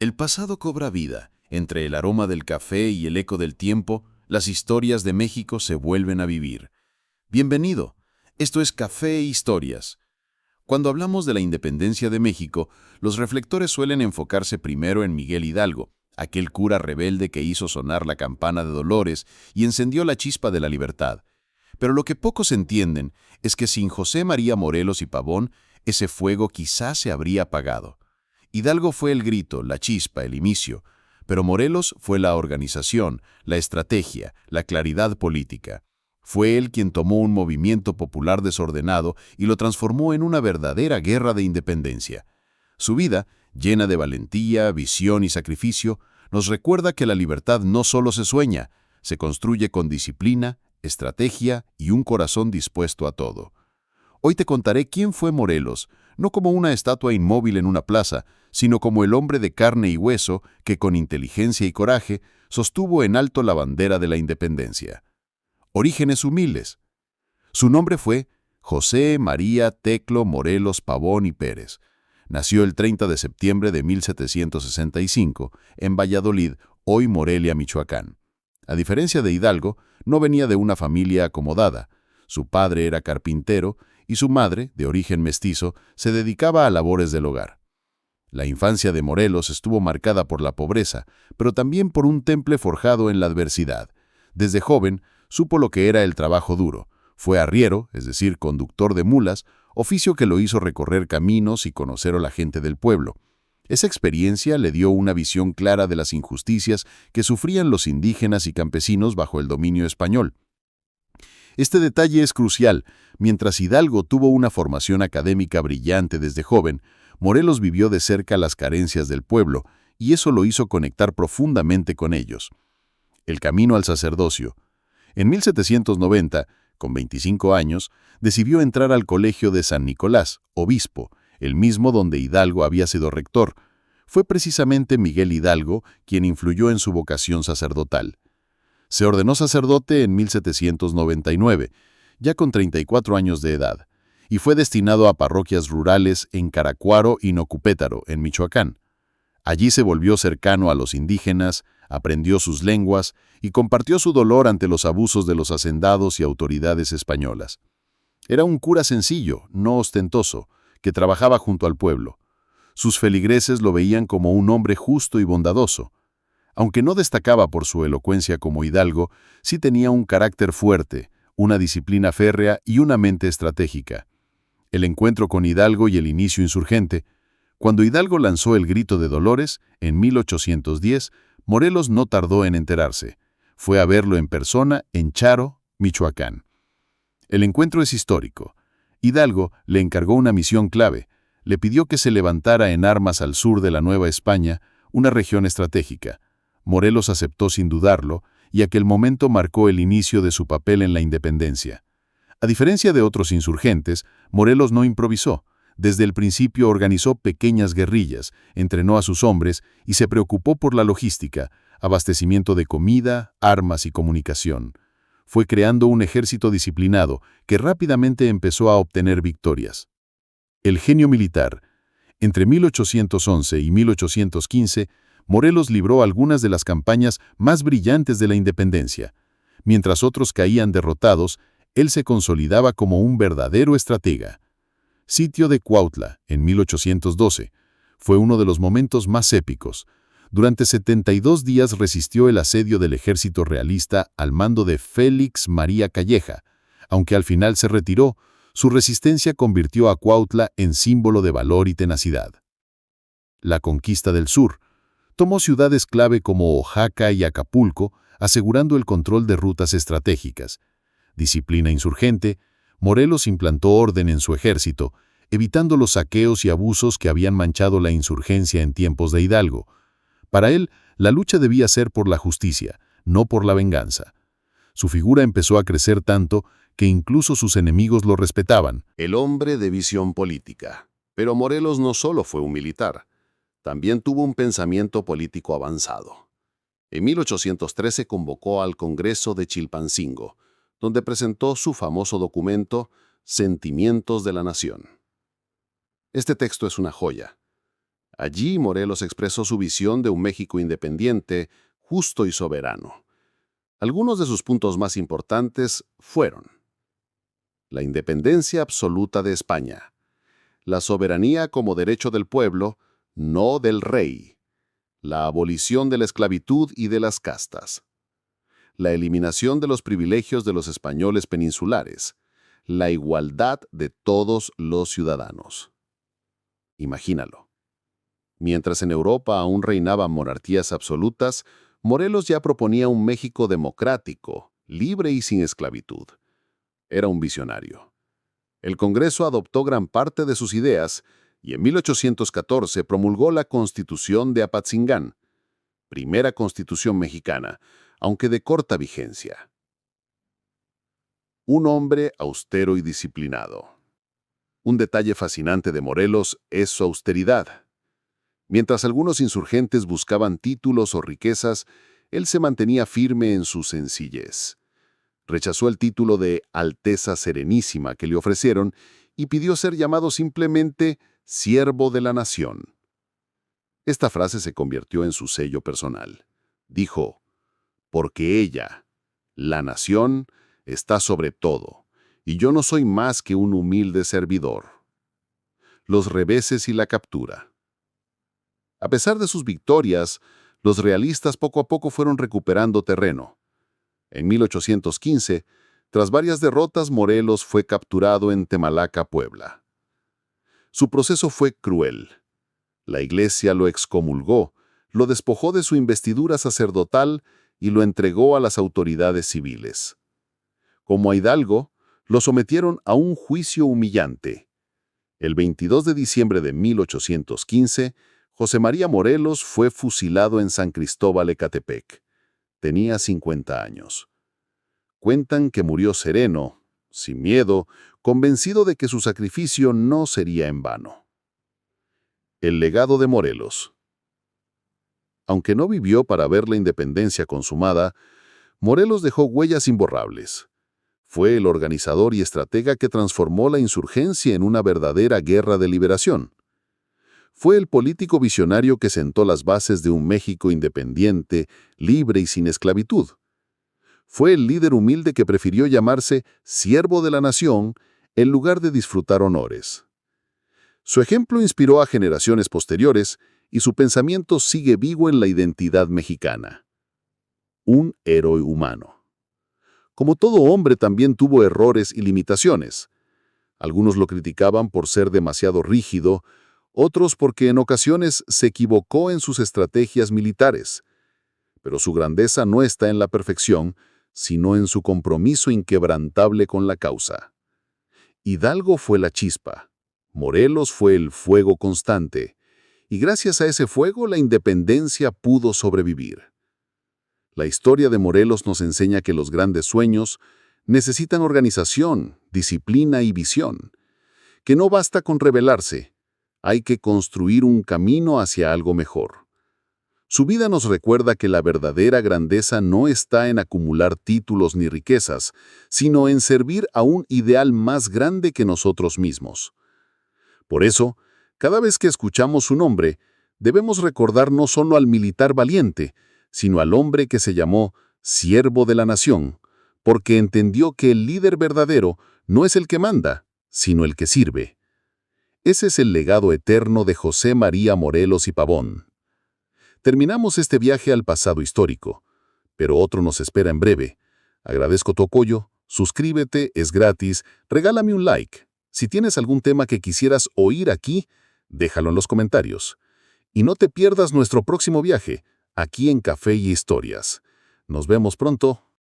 El pasado cobra vida. Entre el aroma del café y el eco del tiempo, las historias de México se vuelven a vivir. Bienvenido. Esto es Café e Historias. Cuando hablamos de la independencia de México, los reflectores suelen enfocarse primero en Miguel Hidalgo, aquel cura rebelde que hizo sonar la campana de Dolores y encendió la chispa de la libertad. Pero lo que pocos entienden es que sin José María Morelos y Pavón, ese fuego quizás se habría apagado. Hidalgo fue el grito, la chispa, el inicio, pero Morelos fue la organización, la estrategia, la claridad política. Fue él quien tomó un movimiento popular desordenado y lo transformó en una verdadera guerra de independencia. Su vida, llena de valentía, visión y sacrificio, nos recuerda que la libertad no solo se sueña, se construye con disciplina, estrategia y un corazón dispuesto a todo. Hoy te contaré quién fue Morelos, no como una estatua inmóvil en una plaza, sino como el hombre de carne y hueso que con inteligencia y coraje sostuvo en alto la bandera de la independencia. Orígenes humildes. Su nombre fue José María Teclo Morelos Pavón y Pérez. Nació el 30 de septiembre de 1765 en Valladolid, hoy Morelia, Michoacán. A diferencia de Hidalgo, no venía de una familia acomodada. Su padre era carpintero y su madre, de origen mestizo, se dedicaba a labores del hogar. La infancia de Morelos estuvo marcada por la pobreza, pero también por un temple forjado en la adversidad. Desde joven, supo lo que era el trabajo duro. Fue arriero, es decir, conductor de mulas, oficio que lo hizo recorrer caminos y conocer a la gente del pueblo. Esa experiencia le dio una visión clara de las injusticias que sufrían los indígenas y campesinos bajo el dominio español. Este detalle es crucial. Mientras Hidalgo tuvo una formación académica brillante desde joven, Morelos vivió de cerca las carencias del pueblo, y eso lo hizo conectar profundamente con ellos. El camino al sacerdocio. En 1790, con 25 años, decidió entrar al colegio de San Nicolás, obispo, el mismo donde Hidalgo había sido rector. Fue precisamente Miguel Hidalgo quien influyó en su vocación sacerdotal. Se ordenó sacerdote en 1799, ya con 34 años de edad, y fue destinado a parroquias rurales en Caracuaro y Nocupétaro, en Michoacán. Allí se volvió cercano a los indígenas, aprendió sus lenguas y compartió su dolor ante los abusos de los hacendados y autoridades españolas. Era un cura sencillo, no ostentoso, que trabajaba junto al pueblo. Sus feligreses lo veían como un hombre justo y bondadoso. Aunque no destacaba por su elocuencia como Hidalgo, sí tenía un carácter fuerte, una disciplina férrea y una mente estratégica. El encuentro con Hidalgo y el inicio insurgente. Cuando Hidalgo lanzó el grito de Dolores, en 1810, Morelos no tardó en enterarse. Fue a verlo en persona en Charo, Michoacán. El encuentro es histórico. Hidalgo le encargó una misión clave. Le pidió que se levantara en armas al sur de la Nueva España, una región estratégica. Morelos aceptó sin dudarlo, y aquel momento marcó el inicio de su papel en la independencia. A diferencia de otros insurgentes, Morelos no improvisó. Desde el principio organizó pequeñas guerrillas, entrenó a sus hombres y se preocupó por la logística, abastecimiento de comida, armas y comunicación. Fue creando un ejército disciplinado que rápidamente empezó a obtener victorias. El genio militar. Entre 1811 y 1815, Morelos libró algunas de las campañas más brillantes de la independencia. Mientras otros caían derrotados, él se consolidaba como un verdadero estratega. Sitio de Cuautla, en 1812, fue uno de los momentos más épicos. Durante 72 días resistió el asedio del ejército realista al mando de Félix María Calleja. Aunque al final se retiró, su resistencia convirtió a Cuautla en símbolo de valor y tenacidad. La conquista del sur. Tomó ciudades clave como Oaxaca y Acapulco, asegurando el control de rutas estratégicas. Disciplina insurgente. Morelos implantó orden en su ejército, evitando los saqueos y abusos que habían manchado la insurgencia en tiempos de Hidalgo. Para él, la lucha debía ser por la justicia, no por la venganza. Su figura empezó a crecer tanto que incluso sus enemigos lo respetaban. El hombre de visión política. Pero Morelos no solo fue un militar, también tuvo un pensamiento político avanzado. En 1813 convocó al Congreso de Chilpancingo, donde presentó su famoso documento Sentimientos de la Nación. Este texto es una joya. Allí Morelos expresó su visión de un México independiente, justo y soberano. Algunos de sus puntos más importantes fueron: la independencia absoluta de España, la soberanía como derecho del pueblo, no del rey, la abolición de la esclavitud y de las castas, la eliminación de los privilegios de los españoles peninsulares, la igualdad de todos los ciudadanos. Imagínalo. Mientras en Europa aún reinaban monarquías absolutas, Morelos ya proponía un México democrático, libre y sin esclavitud. Era un visionario. El Congreso adoptó gran parte de sus ideas y en 1814 promulgó la Constitución de Apatzingán, primera constitución mexicana, aunque de corta vigencia. Un hombre austero y disciplinado. Un detalle fascinante de Morelos es su austeridad. Mientras algunos insurgentes buscaban títulos o riquezas, él se mantenía firme en su sencillez. Rechazó el título de Alteza Serenísima que le ofrecieron y pidió ser llamado simplemente Siervo de la Nación. Esta frase se convirtió en su sello personal. Dijo: porque ella, la nación, está sobre todo, y yo no soy más que un humilde servidor. Los reveses y la captura. A pesar de sus victorias, los realistas poco a poco fueron recuperando terreno. En 1815, tras varias derrotas, Morelos fue capturado en Temalaca, Puebla. Su proceso fue cruel. La iglesia lo excomulgó, lo despojó de su investidura sacerdotal y lo entregó a las autoridades civiles. Como a Hidalgo, lo sometieron a un juicio humillante. El 22 de diciembre de 1815, José María Morelos fue fusilado en San Cristóbal, Ecatepec. Tenía 50 años. Cuentan que murió sereno, sin miedo, convencido de que su sacrificio no sería en vano. El legado de Morelos. Aunque no vivió para ver la independencia consumada, Morelos dejó huellas imborrables. Fue el organizador y estratega que transformó la insurgencia en una verdadera guerra de liberación. Fue el político visionario que sentó las bases de un México independiente, libre y sin esclavitud. Fue el líder humilde que prefirió llamarse Siervo de la Nación en lugar de disfrutar honores. Su ejemplo inspiró a generaciones posteriores y su pensamiento sigue vivo en la identidad mexicana. Un héroe humano. Como todo hombre, también tuvo errores y limitaciones. Algunos lo criticaban por ser demasiado rígido, otros porque en ocasiones se equivocó en sus estrategias militares. Pero su grandeza no está en la perfección, sino en su compromiso inquebrantable con la causa. Hidalgo fue la chispa, Morelos fue el fuego constante, y gracias a ese fuego la independencia pudo sobrevivir. La historia de Morelos nos enseña que los grandes sueños necesitan organización, disciplina y visión, que no basta con rebelarse, hay que construir un camino hacia algo mejor. Su vida nos recuerda que la verdadera grandeza no está en acumular títulos ni riquezas, sino en servir a un ideal más grande que nosotros mismos. Por eso, cada vez que escuchamos su nombre, debemos recordar no solo al militar valiente, sino al hombre que se llamó Siervo de la Nación, porque entendió que el líder verdadero no es el que manda, sino el que sirve. Ese es el legado eterno de José María Morelos y Pavón. Terminamos este viaje al pasado histórico, pero otro nos espera en breve. Agradezco tu apoyo, suscríbete, es gratis, regálame un like. Si tienes algún tema que quisieras oír aquí, déjalo en los comentarios. Y no te pierdas nuestro próximo viaje, aquí en Café y Historias. Nos vemos pronto.